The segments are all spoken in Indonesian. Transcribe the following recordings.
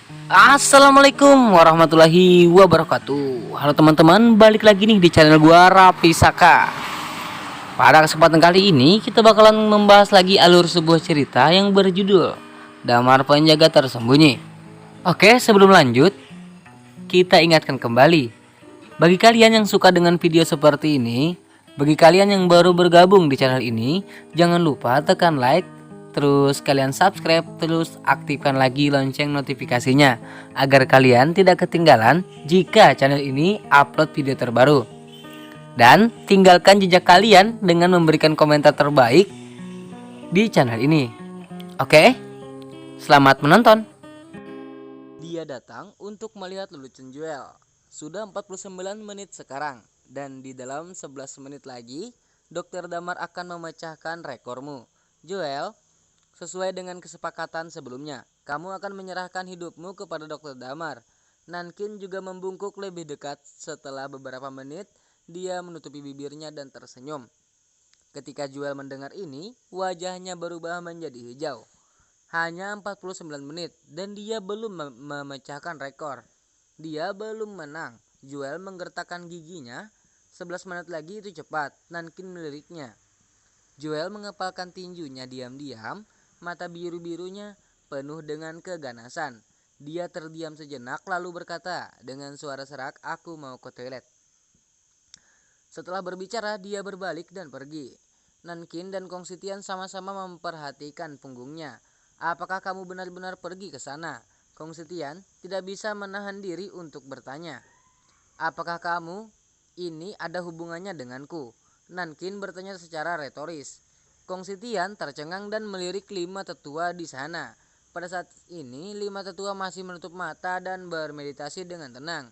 Assalamualaikum warahmatullahi wabarakatuh. Halo teman-teman, balik lagi nih di channel gua Raffi Saka. Pada kesempatan kali ini kita bakalan membahas lagi alur sebuah cerita yang berjudul Damar Penjaga Tersembunyi. Oke, sebelum lanjut, kita ingatkan kembali bagi kalian yang suka dengan video seperti ini, bagi kalian yang baru bergabung di channel ini, jangan lupa tekan like, terus kalian subscribe, terus aktifkan lagi lonceng notifikasinya agar kalian tidak ketinggalan jika channel ini upload video terbaru. Dan tinggalkan jejak kalian dengan memberikan komentar terbaik di channel ini. Oke, selamat menonton. Dia datang untuk melihat lelucon Joel. Sudah 49 menit sekarang, dan di dalam 11 menit lagi Dokter Damar akan memecahkan rekormu. Joel, sesuai dengan kesepakatan sebelumnya, kamu akan menyerahkan hidupmu kepada Dokter Damar. Nankin juga membungkuk lebih dekat. Setelah beberapa menit, dia menutupi bibirnya dan tersenyum. Ketika Joel mendengar ini, wajahnya berubah menjadi hijau. Hanya 49 menit dan dia belum memecahkan rekor. Dia belum menang. Joel menggertakkan giginya. 11 menit lagi itu cepat. Nankin meliriknya. Joel mengepalkan tinjunya diam-diam. Mata biru-birunya penuh dengan keganasan. Dia terdiam sejenak lalu berkata dengan suara serak, "Aku mau ke toilet." Setelah berbicara, dia berbalik dan pergi. Nankin dan Kong Sitian sama-sama memperhatikan punggungnya. "Apakah kamu benar-benar pergi ke sana?" Kong Sitian tidak bisa menahan diri untuk bertanya. "Apakah kamu ini ada hubungannya denganku?" Nankin bertanya secara retoris. Kong Sitian tercengang dan melirik 5 tetua di sana. Pada saat ini 5 tetua masih menutup mata dan bermeditasi dengan tenang,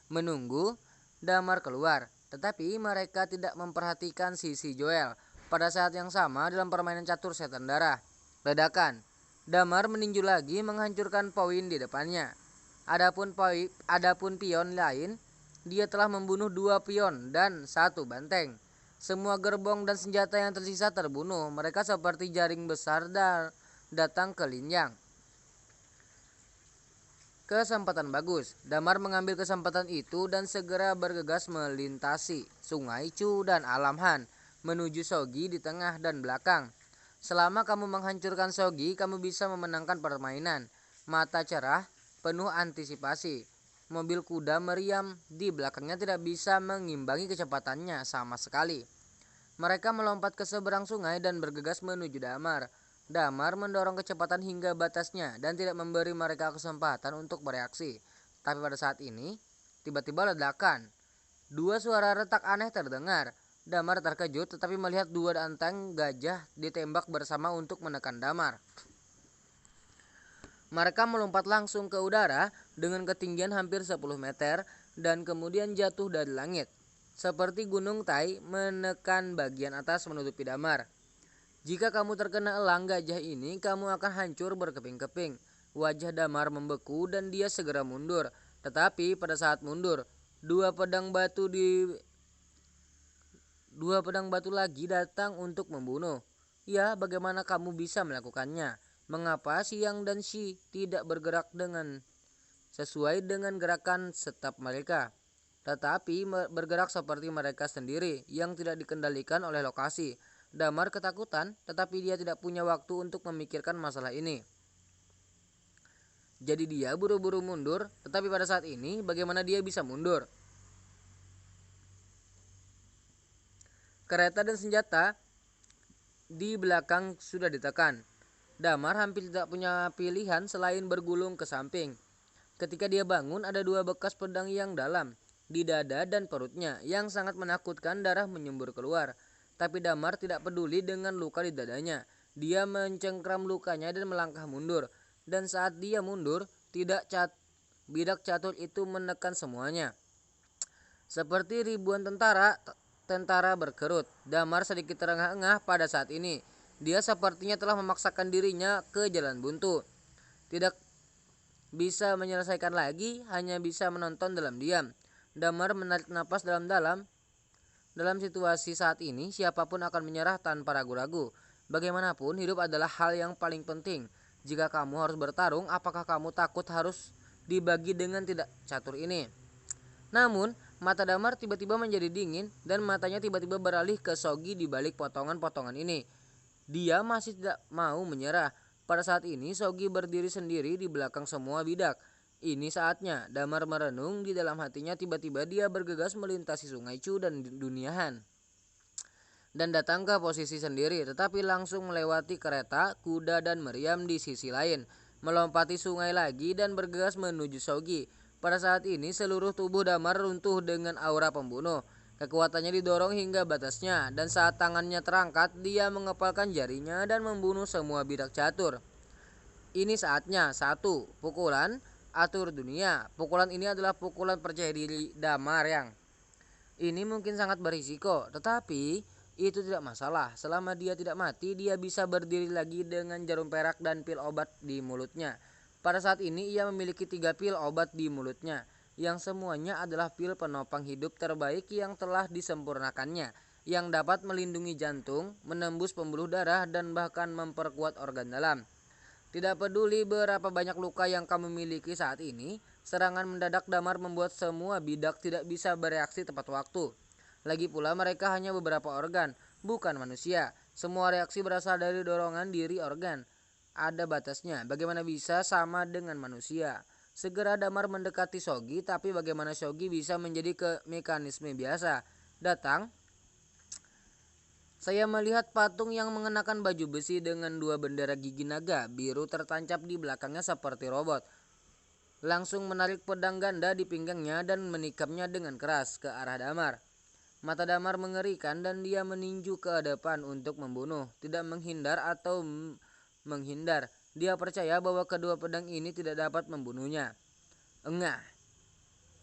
menunggu Damar keluar. Tetapi mereka tidak memperhatikan sisi Joel. Pada saat yang sama dalam permainan catur setan darah, ledakan. Damar meninju lagi menghancurkan poin di depannya. Adapun pion lain, dia telah membunuh 2 pion dan 1 banteng. Semua gerbong dan senjata yang tersisa terbunuh. Mereka seperti jaring besar dan datang ke Linyang. Kesempatan bagus. Damar mengambil kesempatan itu dan segera bergegas melintasi Sungai Chu dan Alam Han menuju Sogi di tengah dan belakang. "Selama kamu menghancurkan Sogi, kamu bisa memenangkan permainan." Mata cerah, penuh antisipasi. Mobil kuda meriam di belakangnya tidak bisa mengimbangi kecepatannya sama sekali. Mereka melompat ke seberang sungai dan bergegas menuju Damar. Damar mendorong kecepatan hingga batasnya dan tidak memberi mereka kesempatan untuk bereaksi. Tapi pada saat ini, tiba-tiba ledakan. 2 suara retak aneh terdengar. Damar terkejut tetapi melihat 2 anteng gajah ditembak bersama untuk menekan Damar. Mereka melompat langsung ke udara dengan ketinggian hampir 10 meter dan kemudian jatuh dari langit. Seperti gunung Tai menekan bagian atas menutupi Damar. "Jika kamu terkena elang gajah ini, kamu akan hancur berkeping-keping." Wajah Damar membeku dan dia segera mundur. Tetapi pada saat mundur, dua pedang batu lagi datang untuk membunuh. "Ya, bagaimana kamu bisa melakukannya? Mengapa Siang dan Shi tidak bergerak dengan sesuai dengan gerakan step mereka, tetapi bergerak seperti mereka sendiri yang tidak dikendalikan oleh lokasi?" Damar ketakutan, tetapi dia tidak punya waktu untuk memikirkan masalah ini. Jadi dia buru-buru mundur, tetapi pada saat ini bagaimana dia bisa mundur? Kereta dan senjata di belakang sudah ditekan. Damar hampir tidak punya pilihan selain bergulung ke samping. Ketika dia bangun, ada 2 bekas pedang yang dalam di dada dan perutnya yang sangat menakutkan. Darah menyembur keluar. Tapi Damar tidak peduli dengan luka di dadanya. Dia mencengkram lukanya dan melangkah mundur. Dan saat dia mundur, bidak catur itu menekan semuanya. Seperti ribuan tentara berkerut. Damar sedikit terengah-engah pada saat ini. Dia sepertinya telah memaksakan dirinya ke jalan buntu. Tidak bisa menyelesaikan lagi, hanya bisa menonton dalam diam. Damar menarik napas dalam-dalam. Dalam situasi saat ini, siapapun akan menyerah tanpa ragu-ragu. Bagaimanapun, hidup adalah hal yang paling penting. Jika kamu harus bertarung, apakah kamu takut harus dibagi dengan tidak catur ini?" Namun, mata Damar tiba-tiba menjadi dingin dan matanya tiba-tiba beralih ke Sogi di balik potongan-potongan ini. Dia masih tidak mau menyerah. Pada saat ini Sogi berdiri sendiri di belakang semua bidak. Ini saatnya. Damar merenung di dalam hatinya, tiba-tiba dia bergegas melintasi Sungai Chu dan Duniahan dan datang ke posisi sendiri, tetapi langsung melewati kereta, kuda, dan meriam di sisi lain, melompati sungai lagi dan bergegas menuju Sogi. Pada saat ini seluruh tubuh Damar runtuh dengan aura pembunuh. Kekuatannya didorong hingga batasnya, dan saat tangannya terangkat, dia mengepalkan jarinya dan membunuh semua bidak catur. Ini saatnya. 1. Pukulan atur dunia. Pukulan ini adalah pukulan percaya diri Damar yang ini mungkin sangat berisiko, tetapi itu tidak masalah. Selama dia tidak mati, dia bisa berdiri lagi dengan jarum perak dan pil obat di mulutnya. Pada saat ini ia memiliki 3 pil obat di mulutnya, yang semuanya adalah pil penopang hidup terbaik yang telah disempurnakannya, yang dapat melindungi jantung, menembus pembuluh darah, dan bahkan memperkuat organ dalam. Tidak peduli berapa banyak luka yang kamu miliki saat ini, serangan mendadak Damar membuat semua bidak tidak bisa bereaksi tepat waktu. Lagi pula mereka hanya beberapa organ, bukan manusia. Semua reaksi berasal dari dorongan diri organ. Ada batasnya, bagaimana bisa sama dengan manusia? Segera Damar mendekati Sogi, tapi bagaimana Sogi bisa menjadi mekanisme biasa? Datang. Saya melihat patung yang mengenakan baju besi dengan 2 bendera gigi naga biru tertancap di belakangnya seperti robot. Langsung menarik pedang ganda di pinggangnya dan menikamnya dengan keras ke arah Damar. Mata Damar mengerikan dan dia meninju ke depan untuk membunuh, tidak menghindar atau menghindar. Dia percaya bahwa kedua pedang ini tidak dapat membunuhnya. Engah.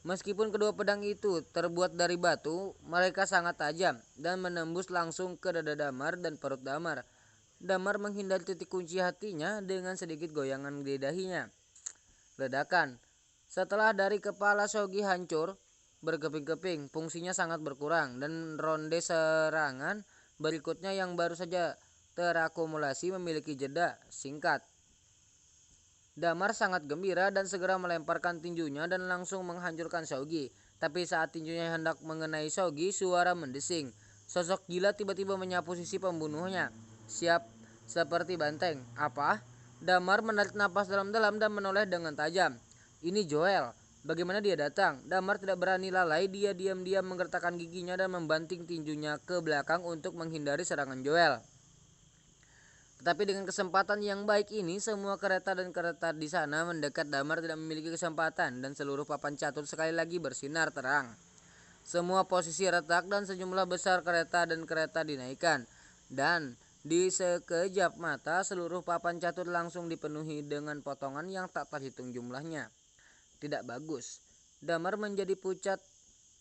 Meskipun kedua pedang itu terbuat dari batu, mereka sangat tajam dan menembus langsung ke dada Damar dan perut Damar. Damar menghindari titik kunci hatinya dengan sedikit goyangan di dahinya. Ledakan. Setelah dari kepala Sogi hancur berkeping-keping, fungsinya sangat berkurang, dan ronde serangan berikutnya yang baru saja terakumulasi memiliki jeda singkat. Damar sangat gembira dan segera melemparkan tinjunya dan langsung menghancurkan Sogi. Tapi saat tinjunya hendak mengenai Sogi, suara mendesing. Sosok gila tiba-tiba menyapu sisi pembunuhnya. Siap seperti banteng. Apa? Damar menarik napas dalam-dalam dan menoleh dengan tajam. Ini Joel. Bagaimana dia datang? Damar tidak berani lalai. Dia diam-diam menggertakkan giginya dan membanting tinjunya ke belakang untuk menghindari serangan Joel. Tetapi dengan kesempatan yang baik ini, semua kereta dan kereta di sana mendekat. Damar tidak memiliki kesempatan dan seluruh papan catur sekali lagi bersinar terang. Semua posisi retak dan sejumlah besar kereta dan kereta dinaikkan. Dan di sekejap mata seluruh papan catur langsung dipenuhi dengan potongan yang tak terhitung jumlahnya. Tidak bagus. Damar menjadi pucat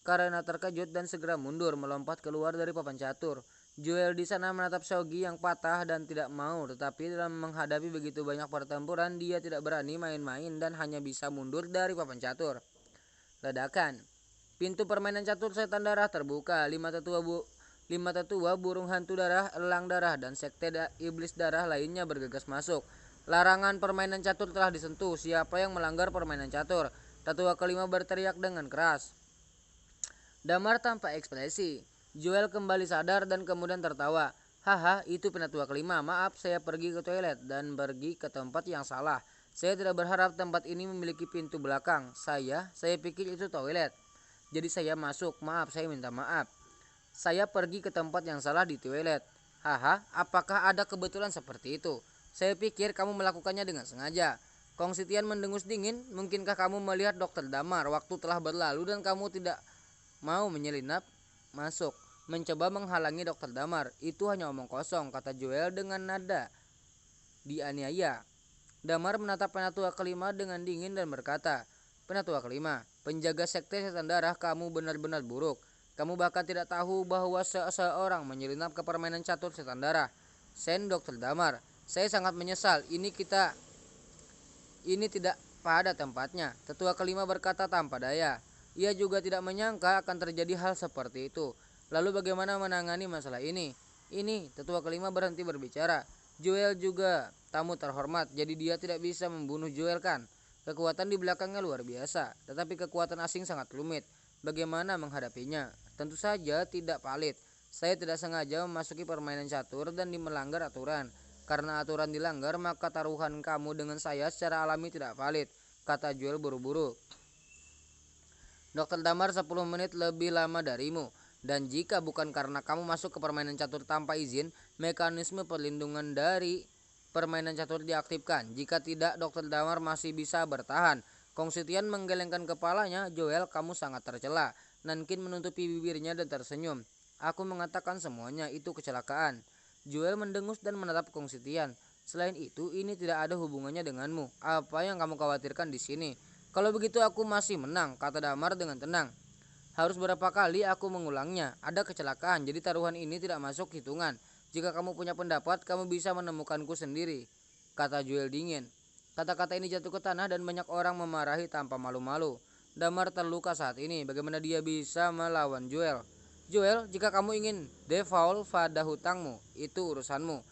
karena terkejut dan segera mundur melompat keluar dari papan catur. Joel di sana menatap Sogi yang patah dan tidak mau, tetapi dalam menghadapi begitu banyak pertempuran dia tidak berani main-main dan hanya bisa mundur dari papan catur. Ledakan. Pintu permainan catur setan darah terbuka. 5 tetua burung hantu darah, elang darah, dan sekte iblis darah lainnya bergegas masuk. Larangan permainan catur telah disentuh. Siapa yang melanggar permainan catur? Tetua kelima berteriak dengan keras. Damar tanpa ekspresi. Joel kembali sadar dan kemudian tertawa. Haha, itu penatua kelima. Maaf, saya pergi ke toilet dan pergi ke tempat yang salah. Saya tidak berharap tempat ini memiliki pintu belakang. Saya pikir itu toilet. Jadi saya masuk. Maaf, saya minta maaf. Saya pergi ke tempat yang salah di toilet. Haha, apakah ada kebetulan seperti itu? Saya pikir kamu melakukannya dengan sengaja. Kong Sitian mendengus dingin. Mungkinkah kamu melihat Dokter Damar? Waktu telah berlalu dan kamu tidak mau menyelinap masuk, mencoba menghalangi Dokter Damar. Itu hanya omong kosong, kata Joel dengan nada dianiaya. Damar menatap penatua kelima dengan dingin dan berkata, Penatua kelima, penjaga sekte setan darah, kamu benar-benar buruk. Kamu bahkan tidak tahu bahwa seseorang menyelinap ke permainan catur setan darah. Sen Dokter Damar, saya sangat menyesal. Ini tidak pada tempatnya. Tetua kelima berkata tanpa daya. Ia juga tidak menyangka akan terjadi hal seperti itu. Lalu bagaimana menangani masalah ini? Tetua kelima berhenti berbicara. Joel juga tamu terhormat, jadi dia tidak bisa membunuh Joel kan? Kekuatan di belakangnya luar biasa, tetapi kekuatan asing sangat rumit. Bagaimana menghadapinya? Tentu saja tidak valid. Saya tidak sengaja memasuki permainan catur dan melanggar aturan. Karena aturan dilanggar, maka taruhan kamu dengan saya secara alami tidak valid, kata Joel buru-buru. Dokter Damar 10 menit lebih lama darimu. Dan jika bukan karena kamu masuk ke permainan catur tanpa izin, mekanisme perlindungan dari permainan catur diaktifkan. Jika tidak, Dokter Damar masih bisa bertahan. Kong Sitian menggelengkan kepalanya. Joel, kamu sangat tercela. Nankin menutupi bibirnya dan tersenyum. Aku mengatakan semuanya itu kecelakaan. Joel mendengus dan menatap Kong Sitian. Selain itu, ini tidak ada hubungannya denganmu. Apa yang kamu khawatirkan di sini? Kalau begitu aku masih menang, kata Damar dengan tenang. Harus berapa kali aku mengulangnya? Ada kecelakaan, jadi taruhan ini tidak masuk hitungan. Jika kamu punya pendapat, kamu bisa menemukanku sendiri, kata Joel dingin. Kata-kata ini jatuh ke tanah dan banyak orang memarahi tanpa malu-malu. Damar terluka saat ini, bagaimana dia bisa melawan Joel? Joel, jika kamu ingin default pada hutangmu, itu urusanmu.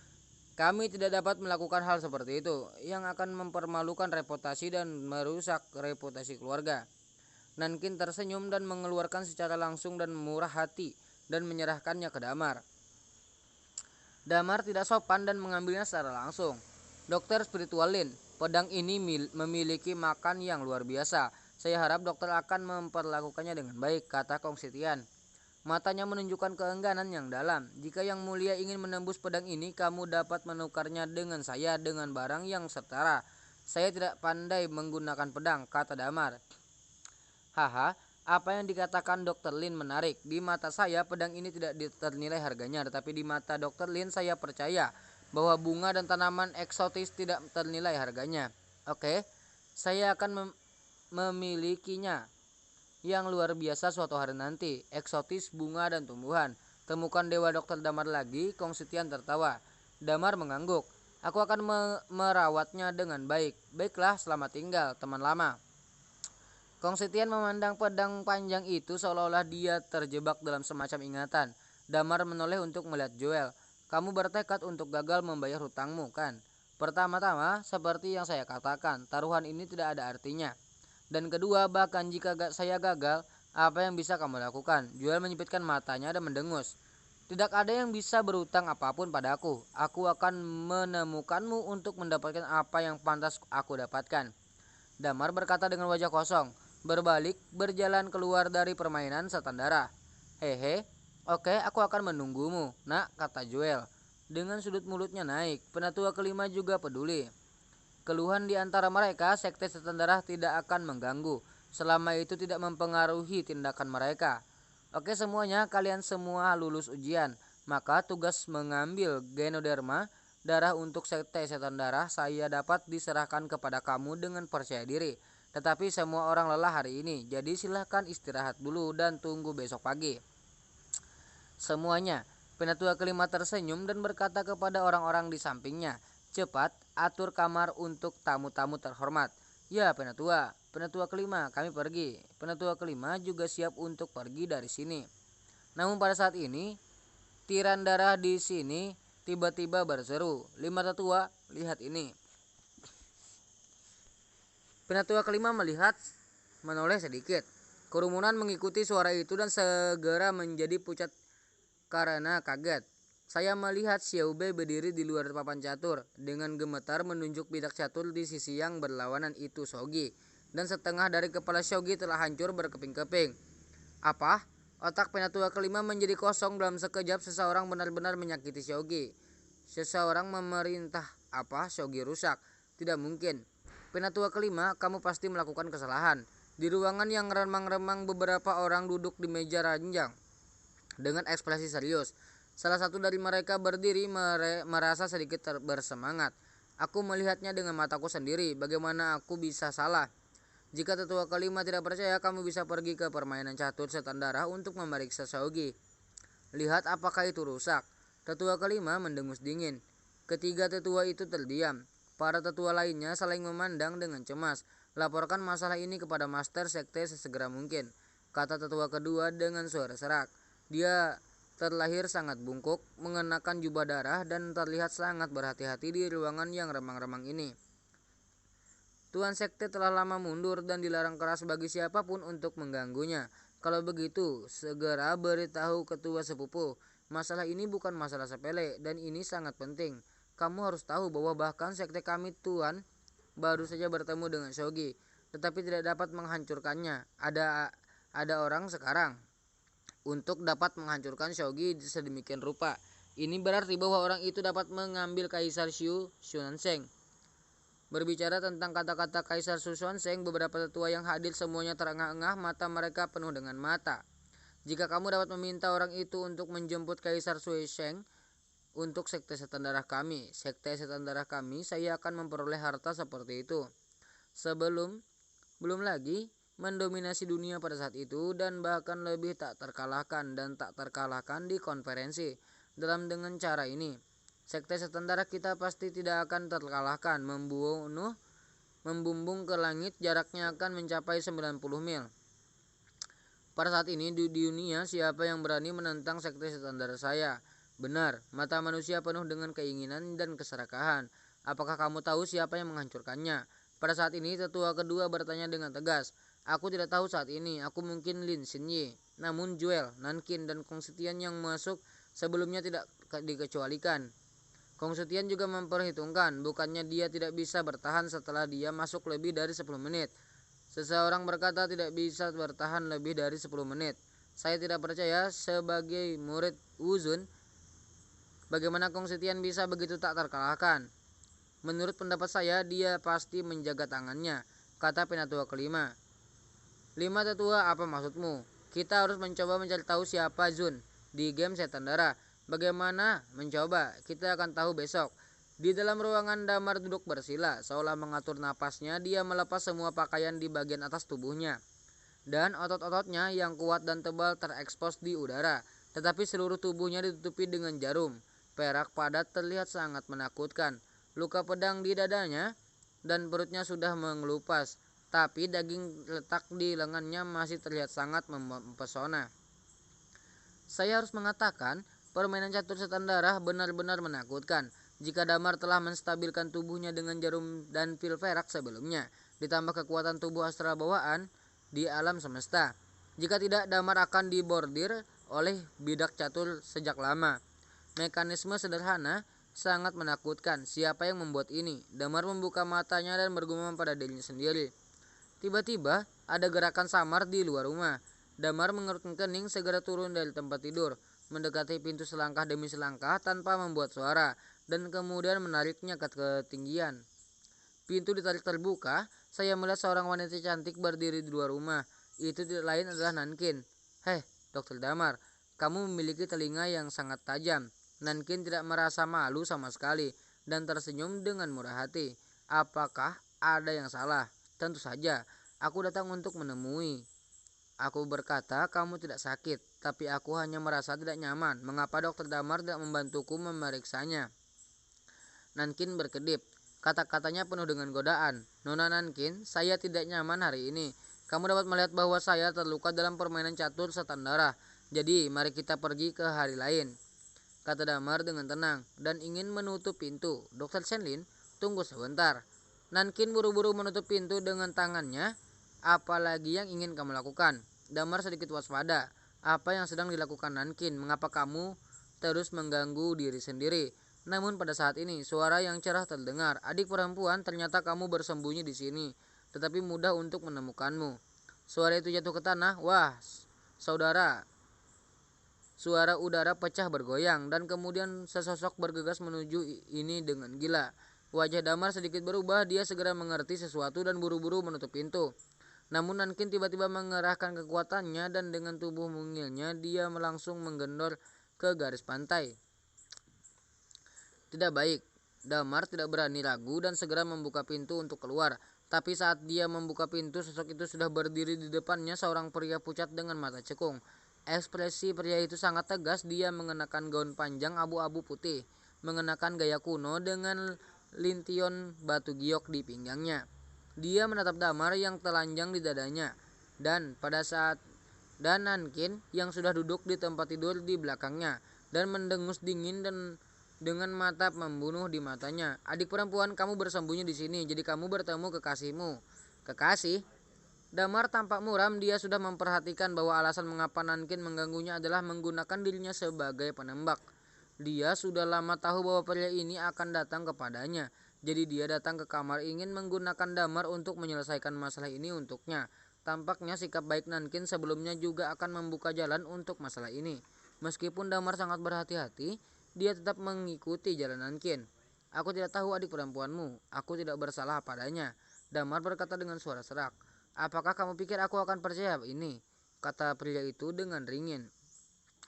Kami tidak dapat melakukan hal seperti itu, yang akan mempermalukan reputasi dan merusak reputasi keluarga. Nankin tersenyum dan mengeluarkan secara langsung dan murah hati dan menyerahkannya ke Damar. Damar tidak sopan dan mengambilnya secara langsung. Dokter Spiritual Lin, pedang ini memiliki makan yang luar biasa. Saya harap dokter akan memperlakukannya dengan baik, kata Kong Sitian. Matanya menunjukkan keengganan yang dalam. Jika yang mulia ingin menembus pedang ini, kamu dapat menukarnya dengan saya dengan barang yang setara. Saya tidak pandai menggunakan pedang, kata Damar. Haha, apa yang dikatakan Dr. Lin menarik. Di mata saya pedang ini tidak ternilai harganya, tetapi di mata Dr. Lin saya percaya bahwa bunga dan tanaman eksotis tidak ternilai harganya. Oke, saya akan memilikinya yang luar biasa suatu hari nanti. Eksotis, bunga dan tumbuhan. Temukan Dewa Dr. Damar lagi, Kong Sitian tertawa. Damar mengangguk. Aku akan merawatnya dengan baik. Baiklah, selamat tinggal, teman lama. Kong Sitian memandang pedang panjang itu seolah-olah dia terjebak dalam semacam ingatan. Damar menoleh untuk melihat Joel. Kamu bertekad untuk gagal membayar hutangmu, kan? Pertama-tama, seperti yang saya katakan, taruhan ini tidak ada artinya. Dan kedua, bahkan jika saya gagal, apa yang bisa kamu lakukan? Joel menyipitkan matanya dan mendengus. Tidak ada yang bisa berutang apapun padaku. Aku akan menemukanmu untuk mendapatkan apa yang pantas aku dapatkan. Damar berkata dengan wajah kosong. Berbalik, berjalan keluar dari permainan setan darah. Hehe, oke, aku akan menunggumu, nak, kata Joel. Dengan sudut mulutnya naik, penatua kelima juga peduli. Keluhan di antara mereka, sekte setan darah tidak akan mengganggu. Selama itu tidak mempengaruhi tindakan mereka. Oke semuanya, kalian semua lulus ujian. Maka tugas mengambil genoderma darah untuk sekte setan darah saya dapat diserahkan kepada kamu dengan percaya diri. Tetapi semua orang lelah hari ini, jadi silahkan istirahat dulu dan tunggu besok pagi. Semuanya, penatua kelima tersenyum dan berkata kepada orang-orang di sampingnya, cepat, atur kamar untuk tamu-tamu terhormat. Ya, penatua kelima, kami pergi. Penatua kelima juga siap untuk pergi dari sini. Namun pada saat ini, tiran darah di sini tiba-tiba berseru, 5 tetua, lihat ini. Penatua kelima melihat, menoleh sedikit. Kerumunan mengikuti suara itu dan segera menjadi pucat karena kaget. Saya melihat Xiaobei berdiri di luar papan catur. Dengan gemetar menunjuk bidak catur di sisi yang berlawanan itu Shogi. Dan setengah dari kepala Shogi telah hancur berkeping-keping. Apa? Otak penatua kelima menjadi kosong dalam sekejap. Seseorang benar-benar menyakiti Shogi. Seseorang memerintah apa? Shogi rusak. Tidak mungkin. Penatua kelima, kamu pasti melakukan kesalahan. Di ruangan yang remang-remang beberapa orang duduk di meja ranjang dengan ekspresi serius. Salah satu dari mereka berdiri merasa sedikit bersemangat. Aku melihatnya dengan mataku sendiri. Bagaimana aku bisa salah? Jika tetua kelima tidak percaya, kamu bisa pergi ke permainan catur setan darah untuk memeriksa Shogi. Lihat apakah itu rusak. Tetua kelima mendengus dingin. Ketiga tetua itu terdiam. Para tetua lainnya saling memandang dengan cemas. Laporkan masalah ini kepada master sekte sesegera mungkin, kata tetua kedua dengan suara serak. Dia terlahir sangat bungkuk, mengenakan jubah darah dan terlihat sangat berhati-hati di ruangan yang remang-remang ini. Tuan Sekte telah lama mundur dan dilarang keras bagi siapapun untuk mengganggunya. Kalau begitu, segera beritahu ketua sepupu. Masalah ini bukan masalah sepele dan ini sangat penting. Kamu harus tahu bahwa bahkan sekte kami Tuan baru saja bertemu dengan Shogi, tetapi tidak dapat menghancurkannya. Ada orang sekarang untuk dapat menghancurkan Shogi sedemikian rupa. Ini berarti bahwa orang itu dapat mengambil Kaisar Shu Xuanzeng. Berbicara tentang kata-kata Kaisar Shu Xuanzeng, beberapa tetua yang hadir semuanya terengah-engah, mata mereka penuh dengan mata. Jika kamu dapat meminta orang itu untuk menjemput Kaisar Shu Xuanzeng untuk sekte setan darah kami, saya akan memperoleh harta seperti itu. Belum lagi mendominasi dunia pada saat itu dan bahkan lebih tak terkalahkan di konferensi. Dengan cara ini, sekte setan darah kita pasti tidak akan terkalahkan. Membumbung ke langit, jaraknya akan mencapai 90 mil. Pada saat ini di dunia siapa yang berani menentang sekte setan darah saya? Benar, mata manusia penuh dengan keinginan dan keserakahan. Apakah kamu tahu siapa yang menghancurkannya? Pada saat ini tetua kedua bertanya dengan tegas. Aku tidak tahu saat ini, aku mungkin Lin Xinyi. Namun Joel, Nankin, dan Kong Setian yang masuk sebelumnya tidak dikecualikan. Kong Setian juga memperhitungkan, bukannya dia tidak bisa bertahan setelah dia masuk lebih dari 10 menit. Seseorang berkata tidak bisa bertahan lebih dari 10 menit. Saya tidak percaya sebagai murid Wuzun. Bagaimana Kong Setian bisa begitu tak terkalahkan? Menurut pendapat saya, dia pasti menjaga tangannya, kata penatua kelima. 5 tetua, apa maksudmu? Kita harus mencoba mencari tahu siapa Zun di game setan darah. Bagaimana mencoba? Kita akan tahu besok. Di dalam ruangan, Damar duduk bersila, seolah mengatur napasnya. Dia melepas semua pakaian di bagian atas tubuhnya, dan otot-ototnya yang kuat dan tebal terekspos di udara. Tetapi seluruh tubuhnya ditutupi dengan jarum perak padat terlihat sangat menakutkan. Luka pedang di dadanya dan perutnya sudah mengelupas, tapi daging letak di lengannya masih terlihat sangat mempesona. Saya harus mengatakan, permainan catur setan darah benar-benar menakutkan. Jika Damar telah menstabilkan tubuhnya dengan jarum dan pil perak sebelumnya, ditambah kekuatan tubuh astral bawaan di alam semesta. Jika tidak, Damar akan dibordir oleh bidak catur sejak lama. Mekanisme sederhana sangat menakutkan. Siapa yang membuat ini? Damar membuka matanya dan bergumam pada dirinya sendiri. Tiba-tiba ada gerakan samar di luar rumah. Damar mengerutkan kening, segera turun dari tempat tidur, mendekati pintu selangkah demi selangkah tanpa membuat suara, dan kemudian menariknya ke ketinggian. Pintu ditarik terbuka. Saya melihat seorang wanita cantik berdiri di luar rumah. Itu tidak lain adalah Nankin. Hei, Dr. Damar, kamu memiliki telinga yang sangat tajam. Nankin tidak merasa malu sama sekali dan tersenyum dengan murah hati. Apakah ada yang salah? Tentu saja, aku datang untuk menemui. Aku berkata, kamu tidak sakit, tapi aku hanya merasa tidak nyaman. Mengapa Dr. Damar tidak membantuku memeriksanya? Nankin berkedip. Kata-katanya penuh dengan godaan. Nona Nankin, saya tidak nyaman hari ini. Kamu dapat melihat bahwa saya terluka dalam permainan catur setan darah. Jadi, mari kita pergi ke hari lain, kata Damar dengan tenang, dan ingin menutup pintu. Dr. Shenlin, tunggu sebentar. Nankin buru-buru menutup pintu dengan tangannya. Apalagi yang ingin kamu lakukan? Damar sedikit waspada. Apa yang sedang dilakukan Nankin? Mengapa kamu terus mengganggu diri sendiri? Namun pada saat ini, suara yang cerah terdengar. Adik perempuan, ternyata kamu bersembunyi di sini, tetapi mudah untuk menemukanmu. Suara itu jatuh ke tanah. Wah, saudara. Suara udara pecah bergoyang, dan kemudian sesosok bergegas menuju ini dengan gila. Wajah Damar sedikit berubah, dia segera mengerti sesuatu dan buru-buru menutup pintu. Namun Nankin tiba-tiba mengerahkan kekuatannya dan dengan tubuh mungilnya dia langsung menggendor ke garis pantai. Tidak baik. Damar tidak berani ragu dan segera membuka pintu untuk keluar. Tapi saat dia membuka pintu, sosok itu sudah berdiri di depannya, seorang pria pucat dengan mata cekung. Ekspresi pria itu sangat tegas. Dia mengenakan gaun panjang abu-abu putih, mengenakan gaya kuno dengan lintion batu giok di pinggangnya. Dia menatap Damar yang telanjang di dadanya, dan pada saat dan Nankin yang sudah duduk di tempat tidur di belakangnya dan mendengus dingin dan dengan mata membunuh di matanya. "Adik perempuan, kamu bersembunyi di sini, jadi kamu bertemu kekasihmu." "Kekasih?" Damar tampak muram. Dia sudah memperhatikan bahwa alasan mengapa Nankin mengganggunya adalah menggunakan dirinya sebagai penembak. Dia sudah lama tahu bahwa pria ini akan datang kepadanya. Jadi dia datang ke kamar ingin menggunakan Damar untuk menyelesaikan masalah ini untuknya. Tampaknya sikap baik Nankin sebelumnya juga akan membuka jalan untuk masalah ini. Meskipun Damar sangat berhati-hati, dia tetap mengikuti jalan Nankin. "Aku tidak tahu adik perempuanmu. Aku tidak bersalah padanya," Damar berkata dengan suara serak. "Apakah kamu pikir aku akan percaya ini?" kata pria itu dengan ringin.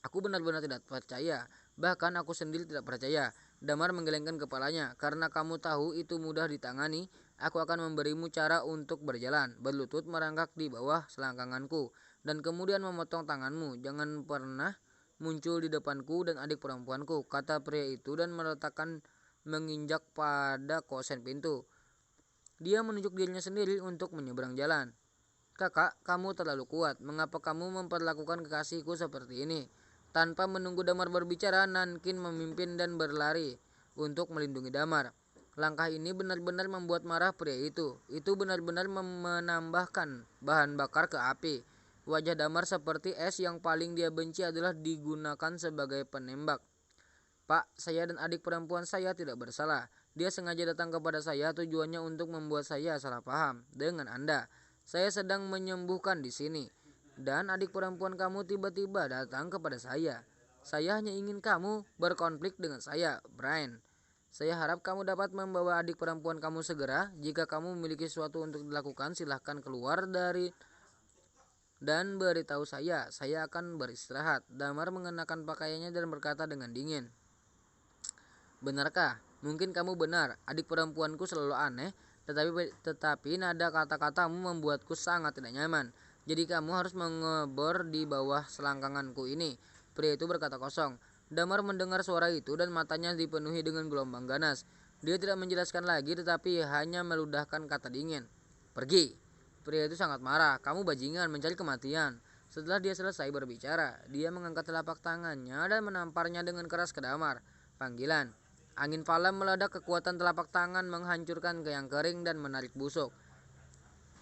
"Aku benar-benar tidak percaya. Bahkan aku sendiri tidak percaya." Damar menggelengkan kepalanya. "Karena kamu tahu itu mudah ditangani, aku akan memberimu cara untuk berjalan, berlutut merangkak di bawah selangkanganku, dan kemudian memotong tanganmu. Jangan pernah muncul di depanku dan adik perempuanku," kata pria itu dan meletakkan menginjak pada kosen pintu. Dia menunjuk dirinya sendiri untuk menyeberang jalan. "Kakak, kamu terlalu kuat. Mengapa kamu memperlakukan kekasihku seperti ini?" Tanpa menunggu Damar berbicara, Nankin memimpin dan berlari untuk melindungi Damar. Langkah ini benar-benar membuat marah pria itu. Itu benar-benar menambahkan bahan bakar ke api. Wajah Damar seperti es. Yang paling dia benci adalah digunakan sebagai penembak. "Pak, saya dan adik perempuan saya tidak bersalah. Dia sengaja datang kepada saya, tujuannya untuk membuat saya salah paham dengan Anda. Saya sedang menyembuhkan di sini, dan adik perempuan kamu tiba-tiba datang kepada saya. Saya hanya ingin kamu berkonflik dengan saya, Brian. Saya harap kamu dapat membawa adik perempuan kamu segera. Jika kamu memiliki sesuatu untuk dilakukan, silahkan keluar dari dan beritahu saya. Saya akan beristirahat." Damar mengenakan pakaiannya dan berkata dengan dingin, "Benarkah? Mungkin kamu benar. Adik perempuanku selalu aneh, tetapi nada kata-katamu membuatku sangat tidak nyaman. Jadi kamu harus mengebor di bawah selangkanganku ini." Pria itu berkata kosong. Damar mendengar suara itu dan matanya dipenuhi dengan gelombang ganas. Dia tidak menjelaskan lagi, tetapi hanya meludahkan kata dingin, "Pergi." Pria itu sangat marah. "Kamu bajingan mencari kematian." Setelah dia selesai berbicara, dia mengangkat telapak tangannya dan menamparnya dengan keras ke Damar. Panggilan. Angin falam meledak, kekuatan telapak tangan menghancurkan yang kering dan menarik busuk.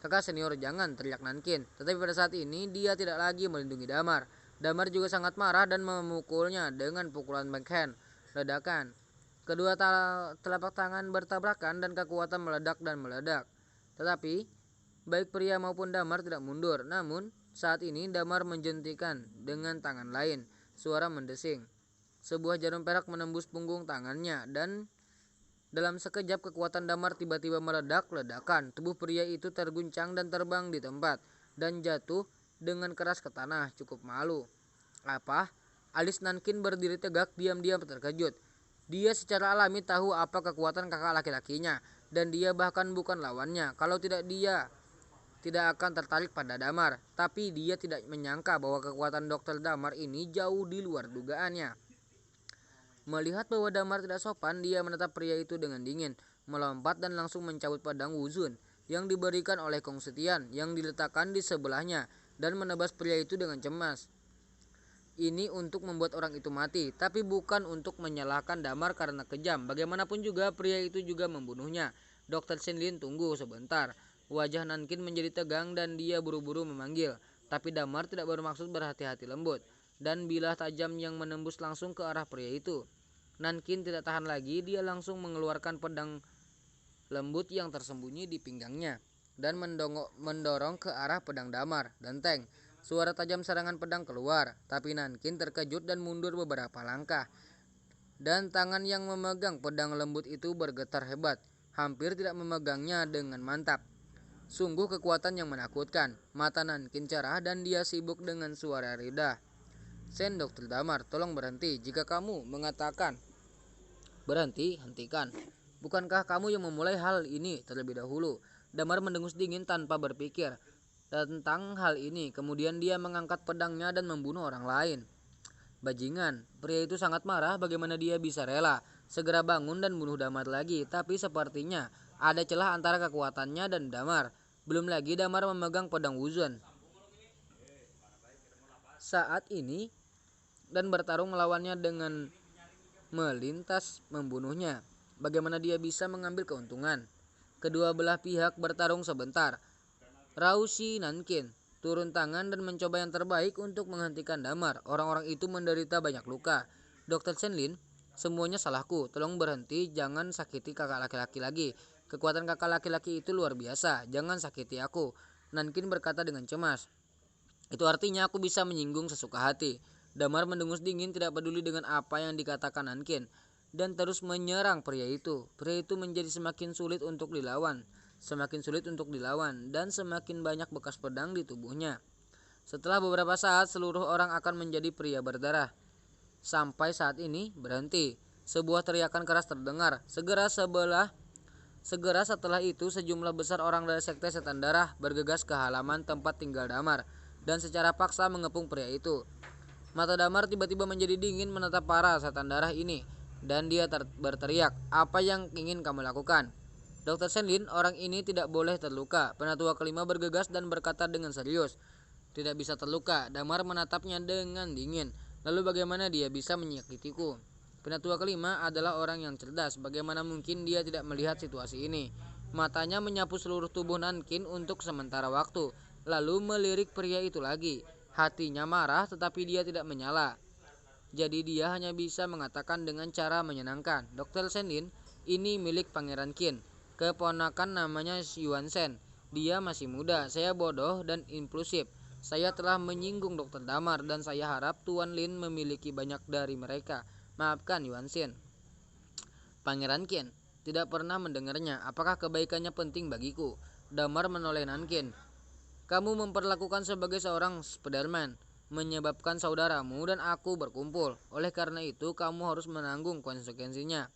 "Kakak senior, jangan!" teriak Nankin. Tetapi pada saat ini dia tidak lagi melindungi Damar. Damar juga sangat marah dan memukulnya dengan pukulan backhand. Ledakan. Kedua telapak tangan bertabrakan dan kekuatan meledak dan meledak. Tetapi baik pria maupun Damar tidak mundur. Namun saat ini Damar menjentikan dengan tangan lain. Suara mendesing. Sebuah jarum perak menembus punggung tangannya dan dalam sekejap kekuatan Damar tiba-tiba meledak. Ledakan. Tubuh pria itu terguncang dan terbang di tempat dan jatuh dengan keras ke tanah. Cukup malu. "Apa?" Alis Nankin berdiri tegak, diam-diam terkejut. Dia secara alami tahu apa kekuatan kakak laki-lakinya, dan dia bahkan bukan lawannya. Kalau tidak, dia tidak akan tertarik pada Damar. Tapi dia tidak menyangka bahwa kekuatan Dr. Damar ini jauh di luar dugaannya. Melihat bahwa Damar tidak sopan, dia menatap pria itu dengan dingin, melompat dan langsung mencabut pedang Wuzun yang diberikan oleh Kong Setian yang diletakkan di sebelahnya dan menebas pria itu dengan cemas. Ini untuk membuat orang itu mati, tapi bukan untuk menyalahkan Damar karena kejam. Bagaimanapun juga pria itu juga membunuhnya. Dr. Shenlin, tunggu sebentar. Wajah Nankin menjadi tegang dan dia buru-buru memanggil. Tapi Damar tidak bermaksud berhati-hati lembut, dan bilah tajam yang menembus langsung ke arah pria itu. Nankin tidak tahan lagi, dia langsung mengeluarkan pedang lembut yang tersembunyi di pinggangnya dan mendorong ke arah pedang Damar. Denteng. Suara tajam serangan pedang keluar, tapi Nankin terkejut dan mundur beberapa langkah. Dan tangan yang memegang pedang lembut itu bergetar hebat, hampir tidak memegangnya dengan mantap. Sungguh kekuatan yang menakutkan. Mata Nankin cerah dan dia sibuk dengan suara ridah. "Sen, Dr. Damar, tolong berhenti. Jika kamu mengatakan berhenti, hentikan. Bukankah kamu yang memulai hal ini terlebih dahulu?" Damar mendengus dingin tanpa berpikir tentang hal ini. Kemudian dia mengangkat pedangnya dan membunuh orang lain. Bajingan. Pria itu sangat marah. Bagaimana dia bisa rela segera bangun dan bunuh Damar lagi? Tapi sepertinya ada celah antara kekuatannya dan Damar. Belum lagi Damar memegang pedang Wuzun saat ini dan bertarung melawannya dengan melintas membunuhnya. Bagaimana dia bisa mengambil keuntungan? Kedua belah pihak bertarung sebentar. Raushi Nankin turun tangan dan mencoba yang terbaik untuk menghentikan Damar. Orang-orang itu menderita banyak luka. Dr. Shenlin, semuanya salahku. Tolong berhenti, jangan sakiti kakak laki-laki lagi. Kekuatan kakak laki-laki itu luar biasa. Jangan sakiti aku. Nankin berkata dengan cemas. Itu artinya aku bisa menyinggung sesuka hati. Damar mendengus dingin, tidak peduli dengan apa yang dikatakan Nankin, dan terus menyerang pria itu. Pria itu menjadi semakin sulit untuk dilawan, dan semakin banyak bekas pedang di tubuhnya. Setelah beberapa saat, seluruh orang akan menjadi pria berdarah. Sampai saat ini, berhenti. Sebuah teriakan keras terdengar. Segera setelah itu, sejumlah besar orang dari sekte setan darah bergegas ke halaman tempat tinggal Damar, dan secara paksa mengepung pria itu. Mata Damar tiba-tiba menjadi dingin menatap para setan darah ini, dan dia berteriak, "Apa yang ingin kamu lakukan?" Dr. Shenlin, orang ini tidak boleh terluka. Penatua kelima bergegas dan berkata dengan serius, "Tidak bisa terluka." Damar menatapnya dengan dingin. "Lalu bagaimana dia bisa menyakitiku?" Penatua kelima adalah orang yang cerdas. Bagaimana mungkin dia tidak melihat situasi ini? Matanya menyapu seluruh tubuh Nankin untuk sementara waktu, lalu melirik pria itu lagi. Hatinya marah, tetapi dia tidak menyala. Jadi dia hanya bisa mengatakan dengan cara menyenangkan, "Dr. Shenlin, ini milik Pangeran Qin. Keponakan namanya Yuan Shen. Dia masih muda. Saya bodoh dan impulsif. Saya telah menyinggung Dr. Damar dan saya harap Tuan Lin memiliki banyak dari mereka. Maafkan Yuan Shen." Pangeran Qin tidak pernah mendengarnya. Apakah kebaikannya penting bagiku? Damar menoleh Nankin. "Kamu memperlakukan sebagai seorang Spiderman, menyebabkan saudaramu dan aku berkumpul. Oleh karena itu, kamu harus menanggung konsekuensinya."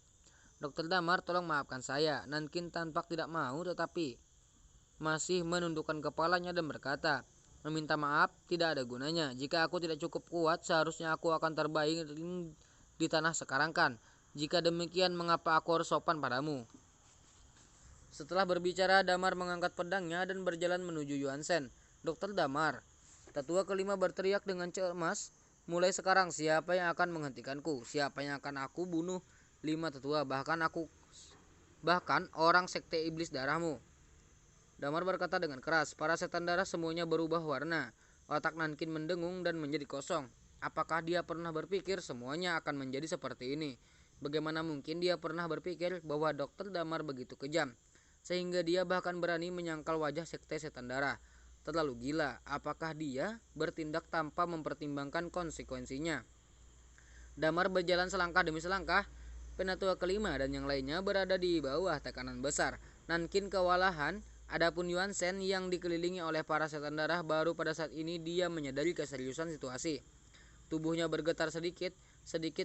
"Dr. Damar, tolong maafkan saya." Nankin tampak tidak mau, tetapi masih menundukkan kepalanya dan berkata, "Meminta maaf tidak ada gunanya. Jika aku tidak cukup kuat, seharusnya aku akan terbaring di tanah sekarang kan? Jika demikian, mengapa aku harus sopan padamu?" Setelah berbicara, Damar mengangkat pedangnya dan berjalan menuju Yuan Shen. "Dr. Damar," tetua kelima berteriak dengan cemas, "mulai sekarang siapa yang akan menghentikanku? Siapa yang akan aku bunuh?" "5 tetua, bahkan orang sekte iblis darahmu." Damar berkata dengan keras. Para setan darah semuanya berubah warna. Otak Nankin mendengung dan menjadi kosong. Apakah dia pernah berpikir semuanya akan menjadi seperti ini? Bagaimana mungkin dia pernah berpikir bahwa Dr. Damar begitu kejam, sehingga dia bahkan berani menyangkal wajah sekte setan darah? Terlalu gila. Apakah dia bertindak tanpa mempertimbangkan konsekuensinya? Damar berjalan selangkah demi selangkah. Penatua kelima dan yang lainnya berada di bawah tekanan besar. Nankin kewalahan. Adapun Yuan Shen yang dikelilingi oleh para setan darah, baru pada saat ini dia menyadari keseriusan situasi. Tubuhnya bergetar sedikit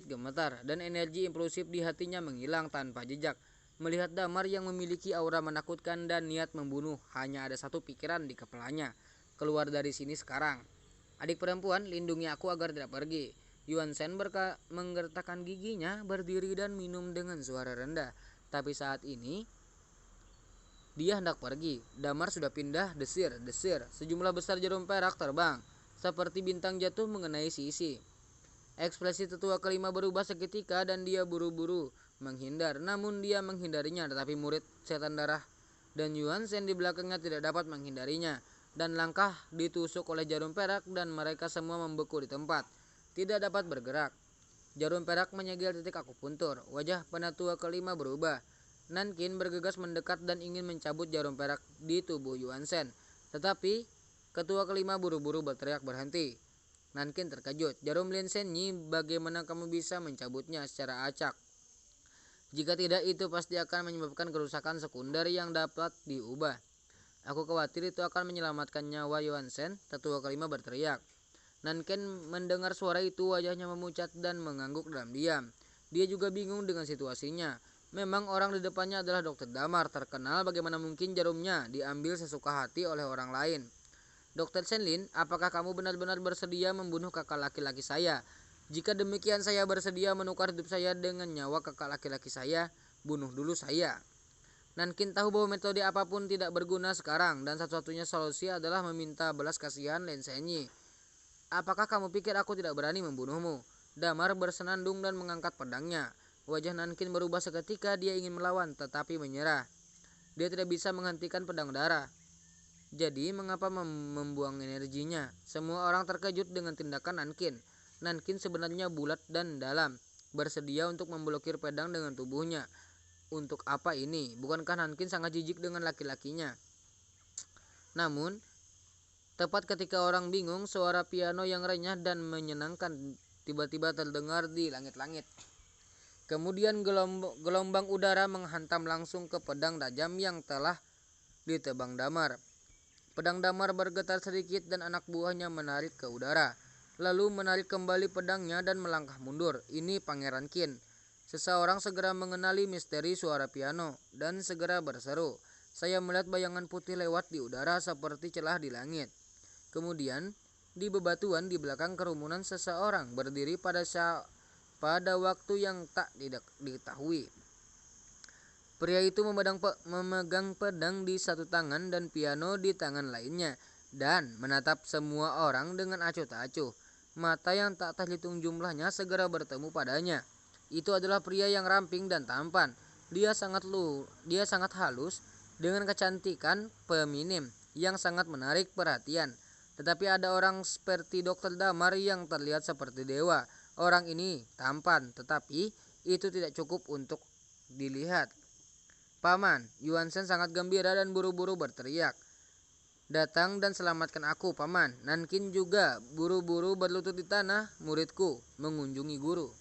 gemetar, dan energi impulsif di hatinya menghilang tanpa jejak. Melihat Damar yang memiliki aura menakutkan dan niat membunuh, hanya ada satu pikiran di kepalanya, "Keluar dari sini sekarang. Adik perempuan, lindungi aku agar tidak pergi." Yuan Shen menggertakkan giginya, berdiri dan minum dengan suara rendah. Tapi saat ini dia hendak pergi. Damar sudah pindah, desir. Sejumlah besar jarum perak terbang, seperti bintang jatuh mengenai sisi. Ekspresi tetua kelima berubah seketika dan dia buru-buru menghindar. Namun dia menghindarinya, tetapi murid setan darah dan Yuan Shen di belakangnya tidak dapat menghindarinya. Dan langkah ditusuk oleh jarum perak dan mereka semua membeku di tempat, tidak dapat bergerak. Jarum perak menyegel titik akupuntur. Wajah penatua kelima berubah. Nankin bergegas mendekat dan ingin mencabut jarum perak di tubuh Yuan Shen. Tetapi ketua kelima buru-buru berteriak berhenti. Nankin terkejut. "Jarum Lin Shenyi, bagaimana kamu bisa mencabutnya secara acak? Jika tidak, itu pasti akan menyebabkan kerusakan sekunder yang dapat diubah." "Aku khawatir itu akan menyelamatkan nyawa Yuan Shen," tetua kelima berteriak. Nankin mendengar suara itu, wajahnya memucat dan mengangguk dalam diam. Dia juga bingung dengan situasinya. Memang orang di depannya adalah Dr. Damar terkenal, bagaimana mungkin jarumnya diambil sesuka hati oleh orang lain? "Dr. Shenlin, apakah kamu benar-benar bersedia membunuh kakak laki-laki saya? Jika demikian, saya bersedia menukar hidup saya dengan nyawa kakak laki-laki saya. Bunuh dulu saya." Nankin tahu bahwa metode apapun tidak berguna sekarang, dan satu-satunya solusi adalah meminta belas kasihan Lin Shenyi. Apakah kamu pikir aku tidak berani membunuhmu? Damar bersenandung dan mengangkat pedangnya. Wajah Nankin berubah seketika, dia ingin melawan tetapi menyerah. Dia tidak bisa menghentikan pedang darah. Jadi mengapa membuang energinya? Semua orang terkejut dengan tindakan Nankin. Nankin sebenarnya bulat dan dalam, bersedia untuk memblokir pedang dengan tubuhnya. Untuk apa ini? Bukankah Nankin sangat jijik dengan laki-lakinya? Namun, tepat ketika orang bingung, suara piano yang renyah dan menyenangkan tiba-tiba terdengar di langit-langit. Kemudian gelombang udara menghantam langsung ke pedang tajam yang telah ditebang Damar. Pedang Damar bergetar sedikit dan anak buahnya menarik ke udara, lalu menarik kembali pedangnya dan melangkah mundur. Ini Pangeran Qin. Seseorang segera mengenali misteri suara piano dan segera berseru. Saya melihat bayangan putih lewat di udara seperti celah di langit. Kemudian, di bebatuan di belakang kerumunan seseorang berdiri pada waktu yang tak diketahui. Pria itu memegang pedang di satu tangan dan piano di tangan lainnya, dan menatap semua orang dengan acuh tak acuh. Mata yang tak terhitung jumlahnya segera bertemu padanya. Itu adalah pria yang ramping dan tampan. Dia sangat halus dengan kecantikan feminim yang sangat menarik perhatian. Tetapi ada orang seperti Dr. Damar yang terlihat seperti dewa. Orang ini tampan, tetapi itu tidak cukup untuk dilihat. Paman, Yuan Shen sangat gembira dan buru-buru berteriak. Datang dan selamatkan aku, Paman. Nankin juga buru-buru berlutut di tanah. Muridku mengunjungi guru.